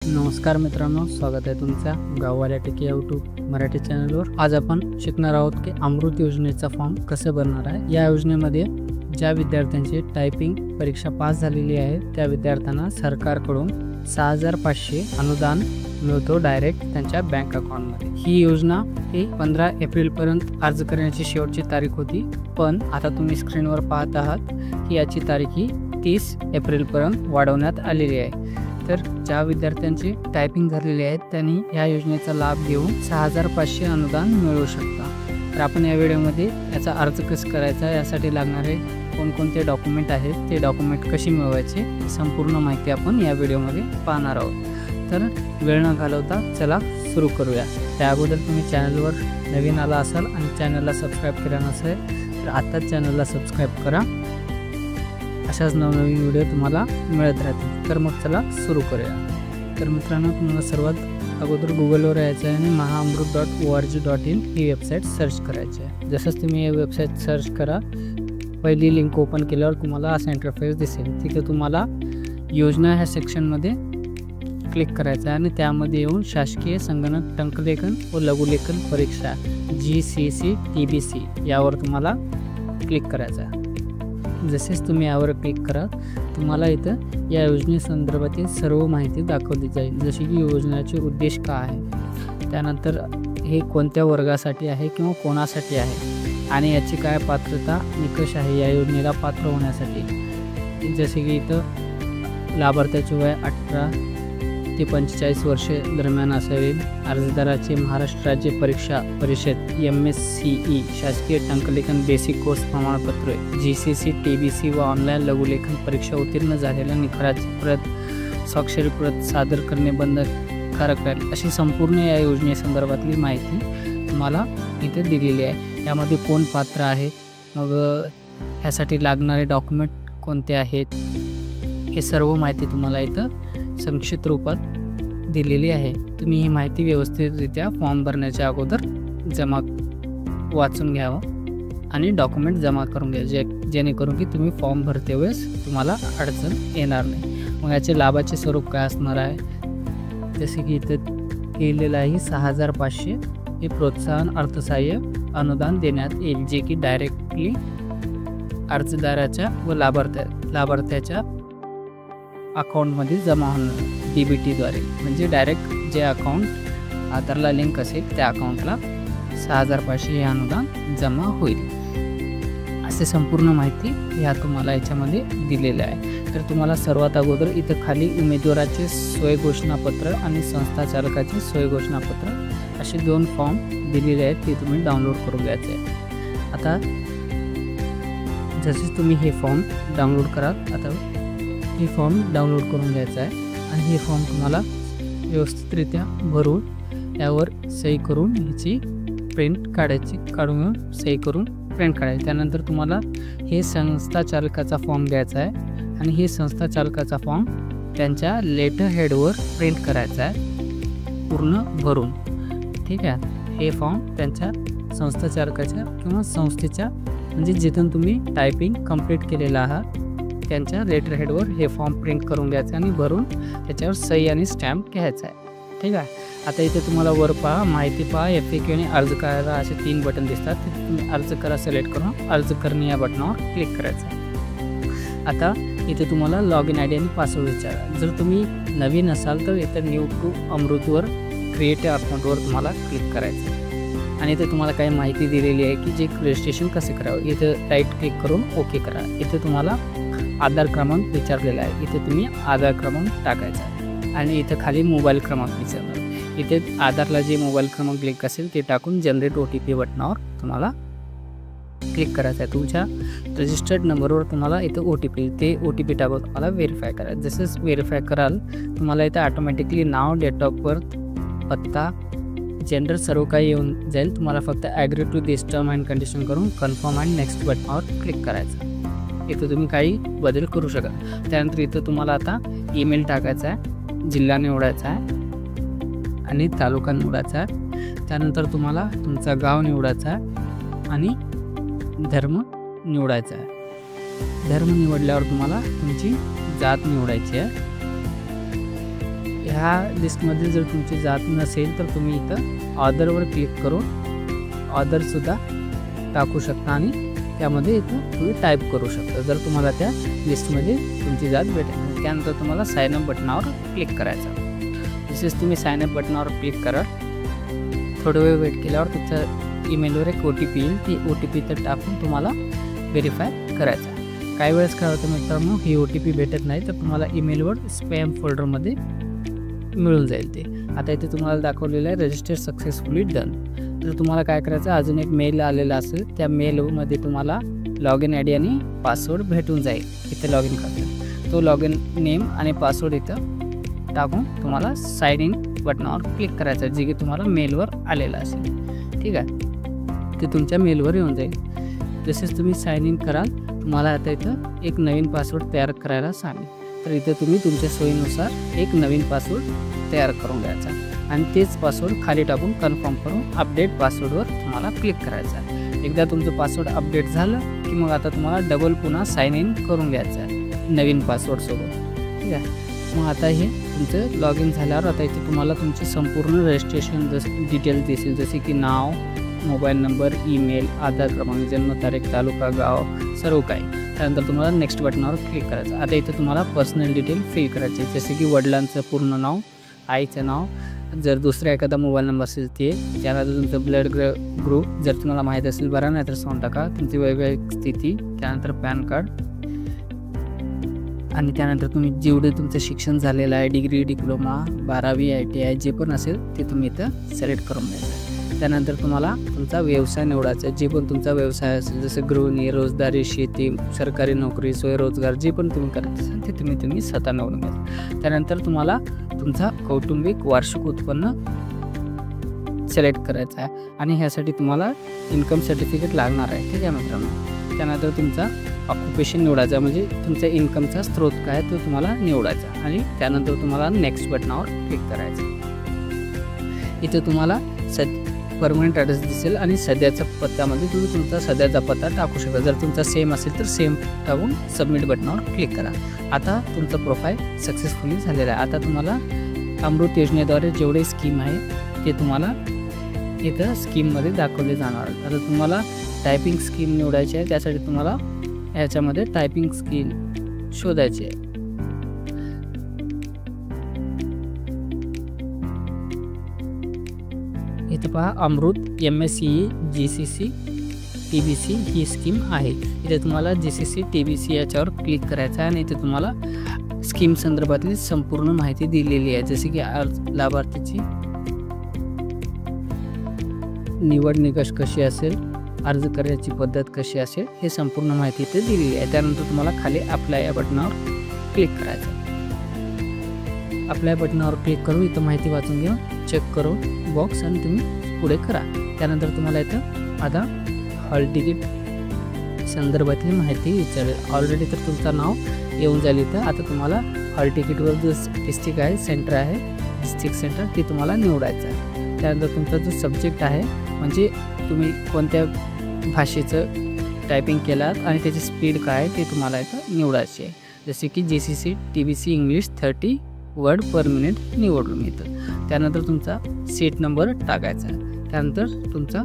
नमस्कार मित्रांनो, स्वागत आहे तुमच्या गाववाल्या टेकी यूट्यूब मराठी चॅनलवर। आज आपण शिकणार आहोत की अमृत योजनेचा फॉर्म कसे भरणार आहे। या योजनेमध्ये ज्या विद्यार्थ्यांची टायपिंग परीक्षा पास झालेली आहे त्या विद्यार्थ्यांना सरकारकडून 6500 अनुदान मिळतो डायरेक्ट त्यांच्या बँक अकाउंटमध्ये। ही योजना ही 15 एप्रिल पर्यंत अर्ज करण्याची शेवटची तारीख होती, पण आता तुम्ही स्क्रीनवर पाहत आहात की याची तारीख ही 30 एप्रिल पर्यंत वाढवण्यात आलेली आहे। तर ज्या विद्यार्थ्यांची टायपिंग झालेली आहे त्यांनी या योजनेचा लाभ घेऊन 6500 अनुदान मिळवू शकता। तर आपण या व्हिडिओमध्ये याचा अर्ज कसा करायचा, यासाठी लागणारे कोणकोणते डॉक्युमेंट आहेत, ते डॉक्युमेंट कशी मिळवायचे, संपूर्ण माहिती आपण या व्हिडिओमध्ये पाहणार आहोत। तर वेळ न घालवता चला सुरू करूया। त्या अगोदर तुम्ही चॅनलवर नवीन आला असाल आणि चॅनलला सबस्क्राईब केला नसेल तर आत्ताच चॅनलला सबस्क्राईब करा, अशाच नवनवीन व्हिडिओ तुम्हाला मिळत राहतील। तर मग चला सुरू करूया। तर मित्रांनो, तुम्हाला सर्वात अगोदर गुगलवर यायचं आहे आणि mahaamrut.org.in ही वेबसाईट सर्च करायची आहे। जसंच तुम्ही ही वेबसाईट सर्च करा, पहिली लिंक ओपन केल्यावर तुम्हाला असा इंटरफेस दिसेल। तिथे तुम्हाला योजना ह्या सेक्शनमध्ये क्लिक करायचं आहे आणि त्यामध्ये येऊन शासकीय संगणक टंकलेखन व लघुलेखन परीक्षा GCC TBC यावर तुम्हाला क्लिक करायचं आहे। जसेच तुम्ही यावर क्लिक करा, तुम्हाला इथं या योजनेसंदर्भातील सर्व माहिती दाखवली जाईल, जशी की योजनेचे उद्देश काय आहे, त्यानंतर हे कोणत्या वर्गासाठी आहे किंवा कोणासाठी आहे आणि याची काय पात्रता निकष आहे या योजनेला पात्र होण्यासाठी। जसे की इथं लाभार्थ्याचे वय 18 ते 45 वर्षे दरम्यान असावे, अर्जदाराचे महाराष्ट्र राज्य परीक्षा परिषद MSCE शासकीय टंकलेखन बेसिक कोर्स प्रमाणपत्र GCC TBC व ऑनलाईन लघुलेखन परीक्षा उत्तीर्ण झालेल्या निकालाची प्रत, स्वाक्षरी प्रत सादर करणे बंधनकारक राहील, अशी संपूर्ण या योजनेसंदर्भातली माहिती तुम्हाला इथे दिलेली आहे। यामध्ये कोण पात्र आहे, मग ह्यासाठी लागणारे डॉक्युमेंट कोणते आहेत, हे सर्व माहिती तुम्हाला इथं संक्षिप्त रूपात दिलेली आहे। तुम्ही ही माहिती व्यवस्थितरित्या फॉर्म भरण्याच्या अगोदर वाचून घ्यावं आणि डॉक्युमेंट जमा करून घ्या, जेणेकरून की तुम्ही फॉर्म भरते वेळेस तुम्हाला अडचण येणार नाही। मग याचे लाभाचे स्वरूप काय असणार आहे, जसे की इथं केलेलं आहे 6500 हे प्रोत्साहन अर्थसहाय्य अनुदान देण्यात येईल, जे की डायरेक्टली अर्जदाराच्या व लाभार्थ्याच्या अकाउंटमध्ये जमा होणार DBTद्वारे, म्हणजे डायरेक्ट जे अकाउंट आधारला लिंक असेल त्या अकाउंटला 6500 हे अनुदान जमा होईल। असे संपूर्ण माहिती ह्या तुम्हाला याच्यामध्ये दिलेलं आहे। तर तुम्हाला सर्वात अगोदर इथं खाली उमेदवाराचे सोय घोषणापत्र आणि संस्था चालकाचे सोय घोषणापत्र असे 2 फॉर्म दिलेले आहेत, ते तुम्ही डाउनलोड करून घ्यायचे आहे। आता जसे तुम्ही हे फॉर्म डाउनलोड कराल, आता हे फॉर्म डाउनलोड करून घ्यायचा आहे आणि हे फॉर्म तुम्हाला व्यवस्थितरित्या भरून यावर सही करून ह्याची प्रिंट काढायची, काढून सही करून प्रिंट काढायची। त्यानंतर तुम्हाला हे संस्था चालकाचा फॉर्म घ्यायचा आहे आणि हे संस्था चालकाचा फॉर्म त्यांच्या लेटर हेडवर प्रिंट करायचा आहे पूर्ण भरून, ठीक आहे। हे फॉर्म त्यांच्या संस्था चालकाच्या किंवा संस्थेच्या, म्हणजे जिथून तुम्ही टायपिंग कंप्लीट केलेला आहात त्यांच्या लेटर हेडवर हे फॉर्म प्रिंट करून घ्यायचं आणि भरून त्याच्यावर सही आणि स्टॅम्प घ्यायचा आहे, ठीक आहे। आता इथे तुम्हाला वर पहा, माहिती पहा, FAQ आणि अर्ज करायला असे 3 बटन दिसतात, तिथे तुम्ही अर्ज करा सिलेक्ट करून अर्ज करणे या बटनावर क्लिक करायचं आहे। आता इथे तुम्हाला लॉग इन ID आणि पासवर्ड विचारा। जर तुम्ही नवीन असाल तर इथं न्यू टू अमृतवर क्रिएट अकाउंटवर तुम्हाला क्लिक करायचं आहे आणि इथे तुम्हाला काही माहिती दिलेली आहे की जे रजिस्ट्रेशन कसे करावं। इथं राईट क्लिक करून ओके करा। इथे तुम्हाला आधार क्रमांक विचारलेला आहे, इथे तुम्ही आधार क्रमांक टाकायचा आहे आणि इथं खाली मोबाईल क्रमांक विचारणार, इथे आधारला जे मोबाईल क्रमांक लिंक असेल ते टाकून जनरेट OTP बटनावर तुम्हाला क्लिक करायचं आहे। तुमच्या रजिस्टर्ड नंबरवर तुम्हाला इथं OTP टाकून तुम्हाला व्हेरीफाय करायचं। जसंच व्हेरीफाय कराल तुम्हाला इथं ऑटोमॅटिकली नाव, डेट ऑफ बर्थ, पत्ता, जेंडर सर्व काही येऊन जाईल। तुम्हाला फक्त agree to this term and condition करून कन्फर्म अँड नेक्स्ट बटनावर क्लिक करायचं। इथं तुम्ही काही बदल करू शकता। त्यानंतर इथं तुम्हाला आता ईमेल टाकायचा आहे, जिल्हा निवडायचा आहे आणि तालुका निवडायचा आहे। त्यानंतर तुम्हाला तुमचा गाव निवडायचा आहे आणि धर्म निवडायचा आहे। धर्म निवडल्यावर तुम्हाला तुमची जात निवडायची आहे। ह्या लिस्टमध्ये जर तुमची जात नसेल तर तुम्ही इथं ऑदरवर क्लिक करून ऑदरसुद्धा टाकू शकता आणि त्यामध्ये इथं तुम्ही टाईप करू शकता जर तुम्हाला त्या लिस्टमध्ये तुमची जात भेटेल. त्यानंतर तुम्हाला साईनअप बटनावर क्लिक करायचं. तसेच तुम्ही साईनअप बटनावर क्लिक करा. थोडा वेळ वेट केल्यावर तुमच्या ईमेलवर एक OTP येईल. ती OTP तर टाकून तुम्हाला व्हेरीफाय करायचा. काही वेळेस काय होतं मित्रांनो, ही OTP भेटत नाही तर तुम्हाला ईमेलवर स्पॅम फोल्डरमध्ये मिळून जाईल ते. आता इथे तुम्हाला दाखवलेलं आहे रजिस्टर सक्सेसफुली डन. तर तुम्हाला काय करायचं, अजून एक मेल आलेला असेल त्या मेलमध्ये तुम्हाला लॉग इन ID आणि पासवर्ड भेटून जाईल. इथे लॉग इन करता तो लॉग इन नेम आणि पासवर्ड इथं टाकून तुम्हाला साइन इन बटनावर क्लिक करायचं जे की तुम्हाला मेलवर आलेलं असेल. ठीक आहे, ते तुमच्या मेलवर येऊन जाईल. तसेच तुम्ही साइन इन कराल. तुम्हाला आता इथं एक नवीन पासवर्ड तयार करायला सांगेल. तर इथे तुम्ही तुमच्या सोयीनुसार एक नवीन पासवर्ड तयार करून घ्यायचा आणि तेच पासवर्ड खाली टाकून कन्फर्म करून अपडेट पासवर्डवर तुम्हाला क्लिक करायचं. एकदा तुमचं पासवर्ड अपडेट झालं की मग आता तुम्हाला डबल पुन्हा साइन इन करून घ्यायचं आहे नवीन पासवर्डसोबत. ठीक आहे, मग आता हे तुमचं लॉग इन झाल्यावर आता इथे तुम्हाला तुमची संपूर्ण रजिस्ट्रेशन डिटेल्स दिसेल, जसे की नाव, मोबाईल नंबर, ईमेल, आधार क्रमांक, जन्मतारीख, तालुका, गाव, सर्व काही. त्यानंतर तुम्हाला नेक्स्ट बटनावर क्लिक करायचं. आता इथे तुम्हाला पर्सनल डिटेल फिल करायचे, जसे की वडिलांचं पूर्ण नाव, आईचं नाव, जर दुसरा एखादा मोबाईल नंबर असेल ते, त्यानंतर तुमचं ब्लड ग्रुप जर तुम्हाला माहीत असेल बरं, नाही तर सांगून टाका, तुमची वैवाहिक स्थिती, त्यानंतर पॅन कार्ड आणि त्यानंतर तुम्ही जेवढे तुमचं शिक्षण झालेलं आहे, डिग्री, डिप्लोमा, 12वी, ITI जे पण असेल ते तुम्ही इथं सिलेक्ट करून घ्यायचं. त्यानंतर तुम्हाला तुमचा व्यवसाय निवडायचा, जे पण तुमचा व्यवसाय असेल, जसं गृहिणी, रोजदारी, शेती, सरकारी नोकरी, स्वयंरोजगार जे पण तुम्ही करत असाल ते तुम्ही स्वतः निवडून घ्यायचं. त्यानंतर तुम्हाला तुमचा कौटुंबिक वार्षिक उत्पन्न सिलेक्ट करायचं आहे आणि ह्यासाठी तुम्हाला इन्कम सर्टिफिकेट लागणार आहे. ठीक आहे मित्रांनो. त्यानंतर तुमचा ऑक्युपेशन निवडायचा, म्हणजे तुमचा इन्कमचा स्रोत काय तो तुम्हाला निवडायचा आणि त्यानंतर तुम्हाला नेक्स्ट बटनावर क्लिक करायचं. इथे तुम्हाला परमनंट ॲड्रेस दिसेल आणि सध्याच्या पत्त्यामध्ये तुम्ही तुमचा सध्याचा पत्ता टाकू शकता. जर तुमचा सेम असेल तर सेम टाकून सबमिट बटनावर क्लिक करा. आता तुमचं प्रोफाईल सक्सेसफुली झालेलं आहे. आता तुम्हाला अमृत योजनेद्वारे जेवढे स्कीम आहे ते तुम्हाला इथं स्कीममध्ये दाखवले जाणार. आता तुम्हाला टायपिंग स्कीम निवडायची आहे, त्यासाठी तुम्हाला ह्याच्यामध्ये टायपिंग स्किल शोधायची आहे. इथं पहा अमृत MSCE GCC TBC ही स्कीम आहे. इथे तुम्हाला GCC TBC याच्यावर क्लिक करायचं आहे आणि इथे तुम्हाला स्कीम संदर्भातली संपूर्ण माहिती दिलेली आहे, जसे की लाभार्थीची निवड निकष कशी असेल, अर्ज करण्याची पद्धत कशी असेल, हे संपूर्ण माहिती इथे दिलेली आहे. त्यानंतर तुम्हाला खाली अप्लाय या बटनावर क्लिक करायचं. अप्लाय बटनावर क्लिक करून इथं माहिती वाचून घेऊन चेक करून बॉक्स आणि तुम्ही पुढे करा. त्यानंतर तुम्हाला इथं आता हॉल तिकीट संदर्भातली माहिती विचारेल. ऑलरेडी तर तुमचं नाव येऊन जाईल इथं. आता तुम्हाला हॉल तिकीटवर जो डिस्ट्रिक्ट आहे, सेंटर आहे, डिस्ट्रिक्ट सेंटर ते तुम्हाला निवडायचं आहे. त्यानंतर तुमचा जो सब्जेक्ट आहे, म्हणजे तुम्ही कोणत्या भाषेचं टायपिंग केलात आणि त्याची स्पीड काय ते तुम्हाला इथं निवडायची आहे. जसे की GCC TBC English 30 word per minute निवडून येतं. त्यानंतर तुमचा सीट नंबर टाकायचा आहे. त्यानंतर तुमचा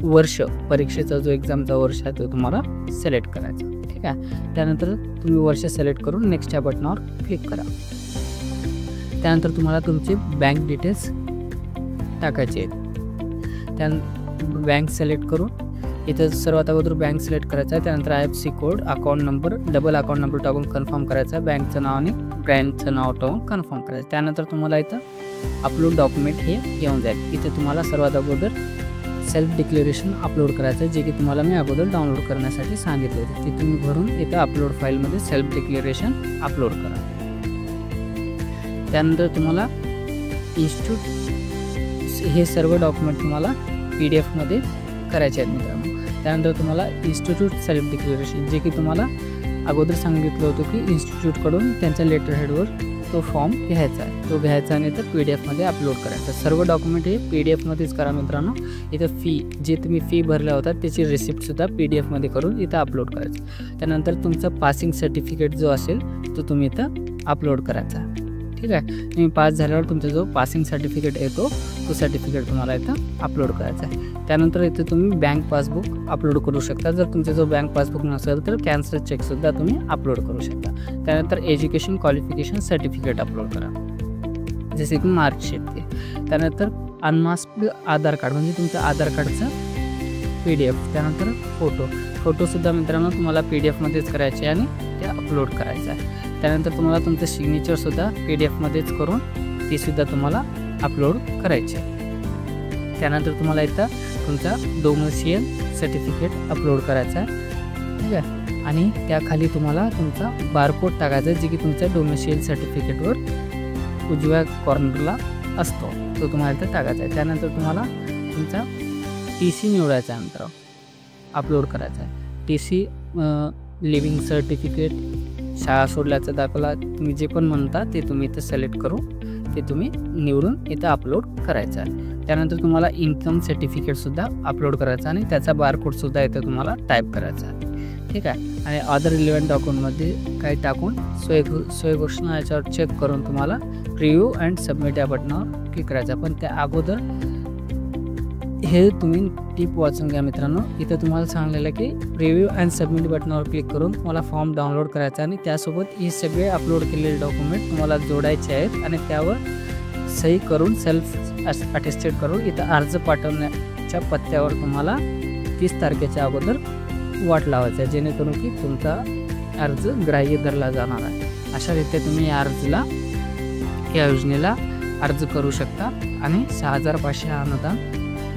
वर्ष, परीक्षेचा जो एक्झामचा वर्ष आहे तो तुम्हाला सिलेक्ट करायचा. ठीक आहे. त्यानंतर तुम्ही वर्ष सिलेक्ट करून नेक्स्ट या बटनावर क्लिक करा. त्यानंतर तुम्हाला तुमचे बँक डिटेल्स टाकायचे आहेत. त्यानंतर बँक सिलेक्ट करून इथं सर्वात अगोदर बँक सिलेक्ट करायचा आहे. त्यानंतर IFSC code, account number, double account number टाकून कन्फर्म करायचा आहे. बँकचं नाव आणि ब्रँडचं नाव टाकून कन्फर्म करायचं. त्यानंतर तुम्हाला इथं अपलोड डॉक्युमेंट हे येऊन जाईल. इथे तुम्हाला सर्वात अगोदर सेल्फ डिक्लेरेशन अपलोड करायचं आहे, जे की तुम्हाला मी अगोदर डाउनलोड करण्यासाठी सांगितले होते. ते तुम्ही भरून इथं अपलोड फाईलमध्ये सेल्फ डिक्लेरेशन अपलोड करा. त्यानंतर तुम्हाला इन्स्टिट्यूट हे सर्व डॉक्युमेंट तुम्हाला PDF मध्ये करायचे आहेत मित्रांनो. त्यानंतर तुम्हाला इन्स्टिट्यूट सेल्फ डिक्लेरेशन, जे की तुम्हाला अगोदर सांगितलं होतं की इन्स्टिट्यूटकडून त्यांच्या लेटर हेडवर तो फॉर्म घ्यायचा आहे. तो घ्यायचा आणि तर PDF मध्ये अपलोड करायचा. सर्व डॉक्युमेंट हे PDF मध्येच करा मित्रांनो. इथं जे तुम्ही फी भरल्या होता त्याची रिसिप्टसुद्धा PDF मध्ये करून इथं अपलोड करायचं. त्यानंतर तुमचा पासिंग सर्टिफिकेट जो असेल तो तुम्ही इथं अपलोड करायचा. ठीक आहे. तुम्ही पास झाल्यावर तुमचा जो पासिंग सर्टिफिकेट येतो तो सर्टिफिकेट तुम्हाला इथं अपलोड करायचा आहे. त्यानंतर इथे तुम्ही बँक पासबुक अपलोड करू शकता. जर तुमचा जो बँक पासबुक नसेल तर कॅन्सर चेकसुद्धा तुम्ही अपलोड करू शकता. त्यानंतर एज्युकेशन क्वालिफिकेशन सर्टिफिकेट अपलोड करा, जसे की मार्कशीट. त्यानंतर अनमास्क्ड आधार कार्ड म्हणजे तुमचं आधार कार्डचं PDF. त्यानंतर फोटोसुद्धा मित्रांनो तुम्हाला PDF मध्येच करायचे आणि ते अपलोड करायचं आहे. त्यानंतर तुम्हाला तुमचं सिग्नेचरसुद्धा PDF मध्येच करून तीसुद्धा तुम्हाला अपलोड करायचे. त्यानंतर तुम्हाला इथं तुमचा डोमेसियल सर्टिफिकेट अपलोड करायचा आहे, ठीक आहे. आणि त्याखाली तुम्हाला तुमचा बारकोड टाकायचा आहे, जे की तुमच्या डोमेसियल सर्टिफिकेटवर उजव्या कॉर्नरला असतो, तो तुम्हाला इथं टाकायचा आहे. त्यानंतर तुम्हाला तुमचा TC निवडायचा आहे, नंतर अपलोड करायचा आहे. TC, लिव्हिंग सर्टिफिकेट, शाळा सोडल्याचा दाखला, तुम्ही जे पण म्हणता ते तुम्ही इथं सिलेक्ट करून ते तुम्ही निवडून इथं अपलोड करायचं आहे. त्यानंतर तुम्हाला इन्कम सर्टिफिकेटसुद्धा अपलोड करायचा आणि त्याचा बारकोडसुद्धा इथं तुम्हाला टाईप करायचा आहे, ठीक आहे. आणि अदर रिलेव्हंट डॉक्युमेंटमध्ये काही टाकून सोय घोषणा याच्यावर चेक करून तुम्हाला प्रिव्ह्यू अँड सबमिट या बटनावर क्लिक करायचं. पण त्या अगोदर हे तुम्ही टिप वाचून घ्या मित्रांनो. इथं तुम्हाला सांगलेलं की प्रिव्ह्यू अँड सबमिट बटनावर क्लिक करून तुम्हाला फॉर्म डाउनलोड करायचा आणि त्यासोबत हे सगळे अपलोड केलेले डॉक्युमेंट तुम्हाला जोडायचे आहेत आणि त्यावर सही करून सेल्फ अटेस्टेड करून इथं अर्ज पाठवण्याच्या पत्त्यावर तुम्हाला 30 तारखेच्या अगोदर वाट लावायचा आहे, जेणेकरून की तुमचा अर्ज ग्राह्य धरला जाणार आहे. अशा रीते तुम्ही या योजनेला अर्ज करू शकता आणि 6500 अनुदान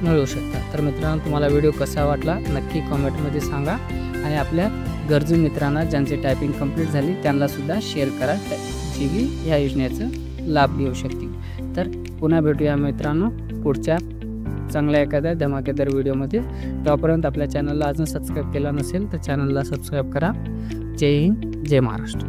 मिळवू शकता. तर मित्रांनो, तुम्हाला व्हिडिओ कसा वाटला नक्की कमेंटमध्ये सांगा आणि आपल्या गरजू मित्रांना ज्यांचे टायपिंग कंप्लीट झाली त्यांनासुद्धा शेअर करा, जे की या योजनेचा लाभ घेऊ शकतील. तर पुन्हा भेटूया मित्रांनो पुढच्या चांगल्या एखाद्या धमाकेदार व्हिडिओमध्ये. तोपर्यंत आपल्या चॅनलला अजून सबस्क्राईब केला नसेल तर चॅनलला सबस्क्राईब करा. जय हिंद, जय महाराष्ट्र.